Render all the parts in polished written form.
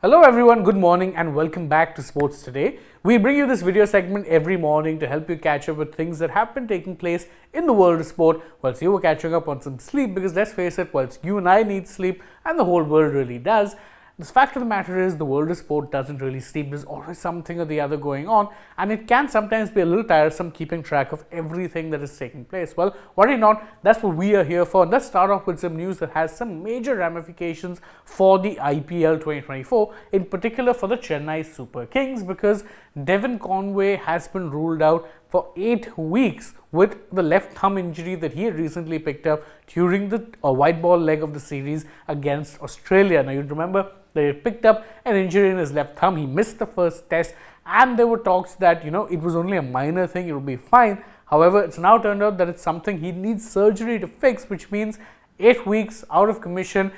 Hello everyone, good morning and welcome back to Sports Today. We bring you this video segment every morning to help you catch up with things that have been taking place in the world of sport whilst you were catching up on some sleep, because let's face it, whilst you and I need sleep and the whole world really does, the fact of the matter is the world of sport doesn't really sleep. There's always something or the other going on, and it can sometimes be a little tiresome keeping track of everything that is taking place. Well, worry not, that's what we are here for. Let's start off with some news that has some major ramifications for the IPL 2024, in particular for the Chennai Super Kings, because Devon Conway has been ruled out for 8 weeks with the left thumb injury that he had recently picked up during the white ball leg of the series against Australia. Now, you'd remember that he had picked up an injury in his left thumb. He missed the first test, and there were talks that, it was only a minor thing, it would be fine. However, it's now turned out that it's something he needs surgery to fix, which means 8 weeks out of commission.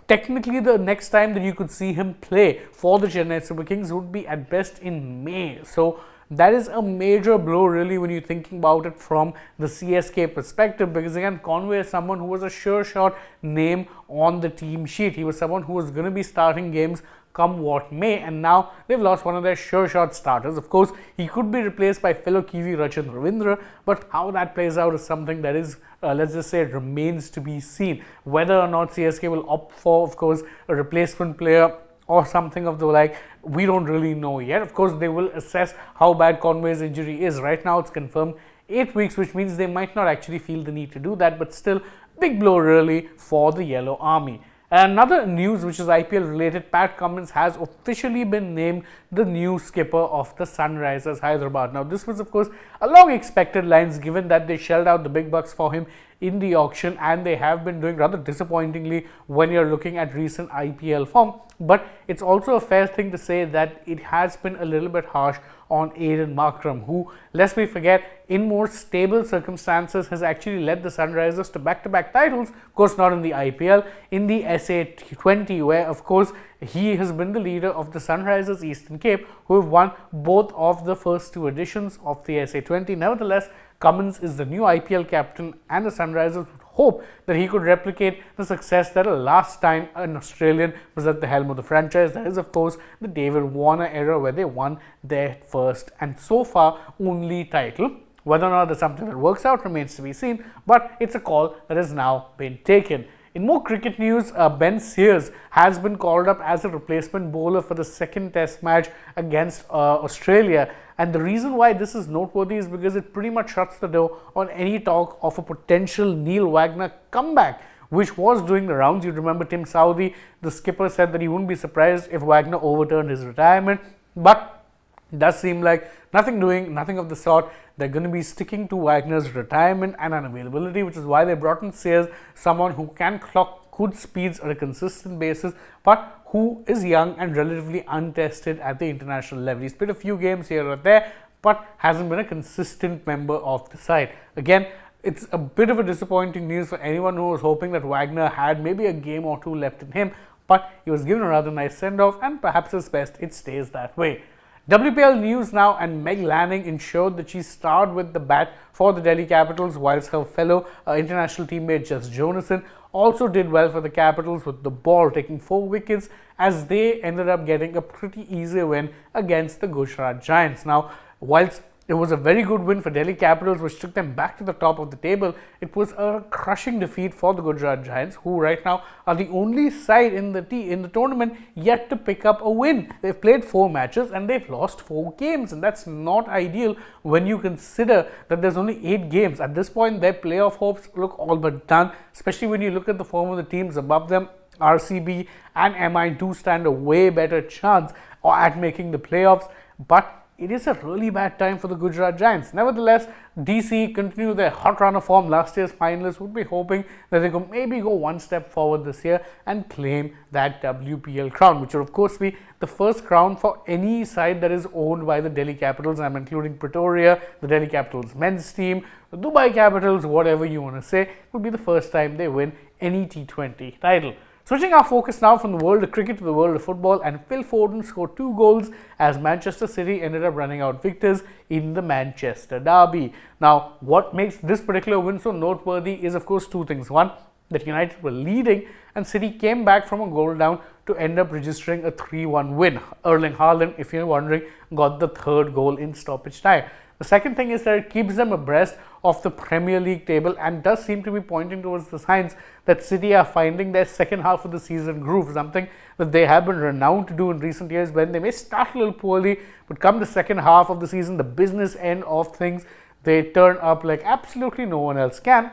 Technically, the next time that you could see him play for the Chennai Super Kings would be at best in May. So that is a major blow really when you're thinking about it from the CSK perspective, because again, Conway is someone who was a sure shot name on the team sheet. He was someone who was going to be starting games come what may, and now they've lost one of their sure shot starters. Of course, he could be replaced by fellow Kiwi Rachin Ravindra, but how that plays out is something that is, let's just say, it remains to be seen. Whether or not CSK will opt for, of course, a replacement player or something of the like, we don't really know yet. Of course, they will assess how bad Conway's injury is. Right now, it's confirmed 8 weeks, which means they might not actually feel the need to do that, but still, big blow really for the Yellow Army. Another news which is IPL related, Pat Cummins has officially been named the new skipper of the Sunrisers Hyderabad. Now, this was of course along expected lines, given that they shelled out the big bucks for him in the auction, and they have been doing rather disappointingly when you're looking at recent IPL form. But it's also a fair thing to say that it has been a little bit harsh on Aiden Markram, who, lest we forget, in more stable circumstances has actually led the Sunrisers to back-to-back titles. Of course, not in the IPL, in the SA20, where of course he has been the leader of the Sunrisers Eastern Cape, who have won both of the first 2 editions of the SA20. Nevertheless, Cummins is the new IPL captain, and the Sunrisers would hope that he could replicate the success that last time an Australian was at the helm of the franchise. That is, of course, the David Warner era, where they won their first and so far only title. Whether or not there's something that works out remains to be seen, but it's a call that has now been taken. In more cricket news, Ben Sears has been called up as a replacement bowler for the second test match against Australia. And the reason why this is noteworthy is because it pretty much shuts the door on any talk of a potential Neil Wagner comeback, which was doing the rounds. You remember Tim Southee, the skipper, said that he wouldn't be surprised if Wagner overturned his retirement. But it does seem like nothing of the sort. They're going to be sticking to Wagner's retirement and unavailability, which is why they brought in Sears, someone who can clock good speeds on a consistent basis, but who is young and relatively untested at the international level. He's played a few games here or there, but hasn't been a consistent member of the side. Again, it's a bit of a disappointing news for anyone who was hoping that Wagner had maybe a game or 2 left in him, but he was given a rather nice send-off, and perhaps it's best it stays that way. WPL news now, and Meg Lanning ensured that she starred with the bat for the Delhi Capitals, whilst her fellow international teammate Jess Jonassen also did well for the Capitals with the ball, taking 4 wickets as they ended up getting a pretty easy win against the Gujarat Giants. Now, whilst it was a very good win for Delhi Capitals, which took them back to the top of the table, it was a crushing defeat for the Gujarat Giants, who right now are the only side in the tournament yet to pick up a win. They've played 4 matches and they've lost 4 games, and that's not ideal when you consider that there's only 8 games. At this point, their playoff hopes look all but done, especially when you look at the form of the teams above them. RCB and MI do stand a way better chance at making the playoffs, but it is a really bad time for the Gujarat Giants. Nevertheless, DC continue their hot run of form. Last year's finalists would be hoping that they could maybe go one step forward this year and claim that WPL crown, which will of course be the first crown for any side that is owned by the Delhi Capitals. I'm including Pretoria, the Delhi Capitals men's team, the Dubai Capitals, whatever you want to say. It will be the first time they win any T20 title. Switching our focus now from the world of cricket to the world of football, and Phil Foden scored 2 goals as Manchester City ended up running out victors in the Manchester derby. Now, what makes this particular win so noteworthy is of course 2 things. One, that United were leading, and City came back from a goal down to end up registering a 3-1 win. Erling Haaland, if you're wondering, got the third goal in stoppage time. The second thing is that it keeps them abreast of the Premier League table and does seem to be pointing towards the signs that City are finding their second half of the season groove, something that they have been renowned to do in recent years when they may start a little poorly, but come the second half of the season, the business end of things, they turn up like absolutely no one else can.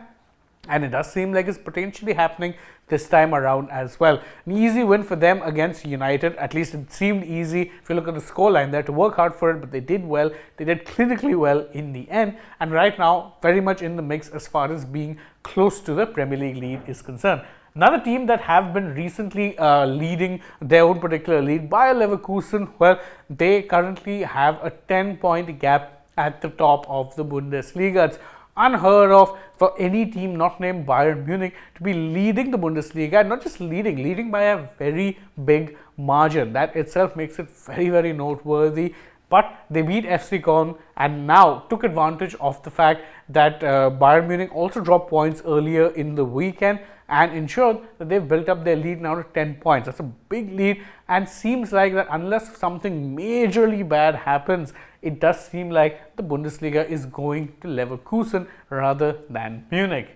And it does seem like it's potentially happening this time around as well. An easy win for them against United. At least it seemed easy if you look at the scoreline. They had to work hard for it, but they did well. They did clinically well in the end. And right now, very much in the mix as far as being close to the Premier League lead is concerned. Another team that have been recently leading their own particular lead, Bayer Leverkusen, well, they currently have a 10-point gap at the top of the Bundesliga. It's unheard of for any team not named Bayern Munich to be leading the Bundesliga, and not just leading by a very big margin. That itself makes it very, very noteworthy. But they beat FC Köln and now took advantage of the fact that Bayern Munich also dropped points earlier in the weekend and ensured that they've built up their lead now to 10 points. That's a big lead, and seems like that unless something majorly bad happens, it does seem like the Bundesliga is going to Leverkusen rather than Munich.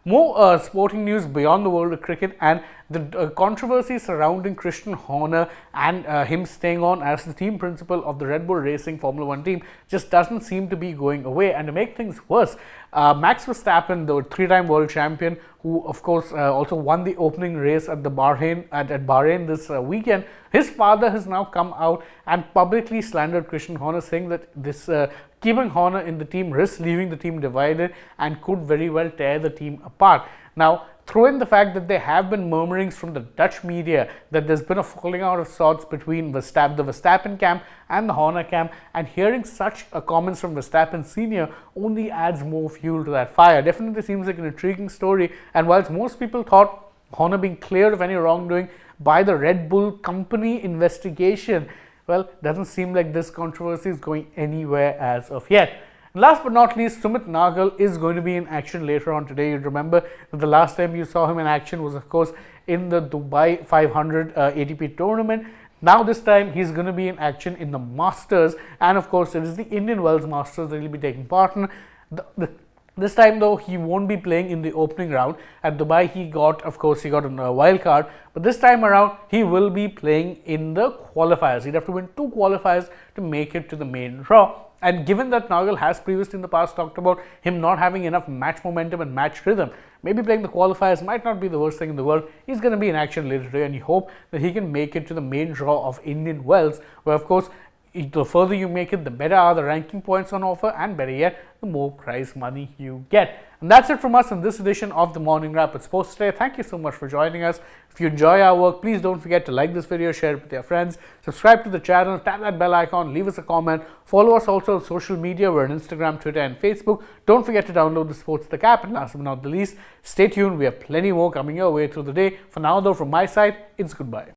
More sporting news beyond the world of cricket and the controversy surrounding Christian Horner and him staying on as the team principal of the Red Bull Racing Formula 1 team just doesn't seem to be going away. And to make things worse, Max Verstappen, the three-time world champion, who of course also won the opening race at the Bahrain this weekend, his father has now come out and publicly slandered Christian Horner, saying that this keeping Horner in the team risks leaving the team divided and could very well tear the team apart. Now, throw in the fact that there have been murmurings from the Dutch media that there's been a falling out of sorts between the Verstappen camp and the Horner camp, and hearing such comments from Verstappen Senior only adds more fuel to that fire. Definitely seems like an intriguing story, and whilst most people thought Horner being cleared of any wrongdoing by the Red Bull company investigation, well, doesn't seem like this controversy is going anywhere as of yet. Last but not least, Sumit Nagal is going to be in action later on today. You remember that the last time you saw him in action was, of course, in the Dubai 500 ATP tournament. Now this time he's going to be in action in the Masters, and of course it is the Indian Wells Masters that he'll be taking part in. This time though, he won't be playing in the opening round. At Dubai he got a wild card, but this time around he will be playing in the qualifiers. He'd have to win 2 qualifiers to make it to the main draw. And given that Nagal has previously in the past talked about him not having enough match momentum and match rhythm, maybe playing the qualifiers might not be the worst thing in the world. He's going to be in action later today, and you hope that he can make it to the main draw of Indian Wells, where of course the further you make it, the better are the ranking points on offer, and better yet, the more prize money you get. And that's it from us in this edition of the Morning Wrap with Sports Today. Thank you so much for joining us. If you enjoy our work, please don't forget to like this video, share it with your friends, subscribe to the channel, tap that bell icon, leave us a comment, follow us also on social media. We're on Instagram, Twitter and Facebook. Don't forget to download the Sports Tech app, and last but not the least, stay tuned. We have plenty more coming your way through the day. For now though, from my side, it's goodbye.